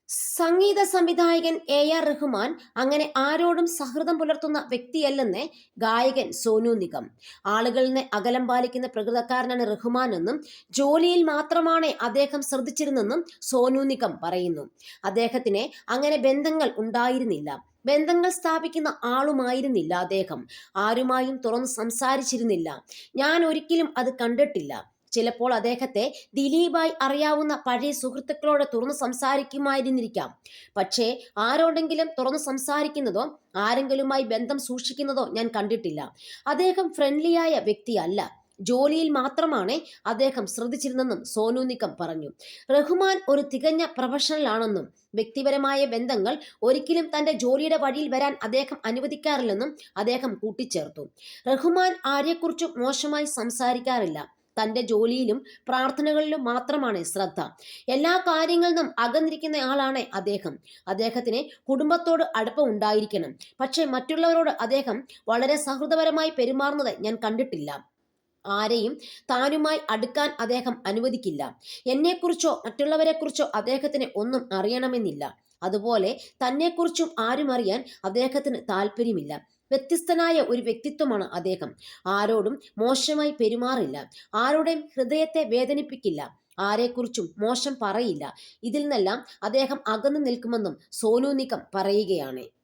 സംഗീത സംവിധായകൻ AR റഹ്മാൻ അങ്ങനെ ആരോടും സഹൃദം പുലർത്തുന്ന വ്യക്തിയല്ലെന്ന് ഗായകൻ സോനു നിഗം. ആളുകളിൽ നിന്ന് അകലം പാലിക്കുന്ന പ്രകൃതക്കാരനാണ് റഹ്മാൻ എന്നും ജോലിയിൽ മാത്രമാണ് അദ്ദേഹം ശ്രദ്ധിച്ചിരുന്നെന്നും സോനു നിഗം പറയുന്നു. അദ്ദേഹത്തിന് അങ്ങനെ ബന്ധങ്ങൾ ഉണ്ടായിരുന്നില്ല. ബന്ധങ്ങൾ സ്ഥാപിക്കുന്ന ആളുമായിരുന്നില്ല അദ്ദേഹം. ആരുമായും തുറന്ന് സംസാരിച്ചിരുന്നില്ല. ഞാൻ ഒരിക്കലും അത് കണ്ടിട്ടില്ല. ചിലപ്പോൾ അദ്ദേഹത്തെ ദിലീപായി അറിയാവുന്ന പഴയ സുഹൃത്തുക്കളോട് തുറന്നു സംസാരിക്കുമായിരുന്നിരിക്കാം. പക്ഷേ ആരോടെങ്കിലും തുറന്നു സംസാരിക്കുന്നതോ ആരെങ്കിലുമായി ബന്ധം സൂക്ഷിക്കുന്നതോ ഞാൻ കണ്ടിട്ടില്ല. അദ്ദേഹം ഫ്രണ്ട്ലിയായ വ്യക്തിയല്ല. ജോലിയിൽ മാത്രമാണ് അദ്ദേഹം ശ്രദ്ധിച്ചിരുന്നെന്നും സോനു നിഗം പറഞ്ഞു. റഹ്മാൻ ഒരു തികഞ്ഞ പ്രൊഫഷണൽ ആണെന്നും വ്യക്തിപരമായ ബന്ധങ്ങൾ ഒരിക്കലും തന്റെ ജോലിയുടെ വഴിയിൽ വരാൻ അദ്ദേഹം അനുവദിക്കാറില്ലെന്നും അദ്ദേഹം കൂട്ടിച്ചേർത്തു. റഹ്മാൻ ആരെക്കുറിച്ചും മോശമായി സംസാരിക്കാറില്ല. തന്റെ ജോലിയിലും പ്രാർത്ഥനകളിലും മാത്രമാണ് ശ്രദ്ധ. എല്ലാ കാര്യങ്ങളിൽ നിന്നും അകന്നിരിക്കുന്ന ആളാണ് അദ്ദേഹം. അദ്ദേഹത്തിന് കുടുംബത്തോട് അടുപ്പം ഉണ്ടായിരിക്കണം. പക്ഷേ മറ്റുള്ളവരോട് അദ്ദേഹം വളരെ സൗഹൃദപരമായി പെരുമാറുന്നത് ഞാൻ കണ്ടിട്ടില്ല. ആരെയും താനുമായി അടുക്കാൻ അദ്ദേഹം അനുവദിക്കില്ല. എന്നെക്കുറിച്ചോ മറ്റുള്ളവരെക്കുറിച്ചോ അദ്ദേഹത്തിന് ഒന്നും അറിയണമെന്നില്ല. അതുപോലെ തന്നെക്കുറിച്ചും ആരും അറിയാൻ അദ്ദേഹത്തിന് താല്പര്യമില്ല. വ്യത്യസ്തനായ ഒരു വ്യക്തിത്വമാണ് അദ്ദേഹം. ആരോടും മോശമായി പെരുമാറില്ല. ആരുടെയും ഹൃദയത്തെ വേദനിപ്പിക്കില്ല. ആരെക്കുറിച്ചും മോശം പറയില്ല. ഇതിൽ നിന്നെല്ലാം അദ്ദേഹം അകന്നു നിൽക്കുമെന്നും സോനു നിഗം പറയുകയാണ്.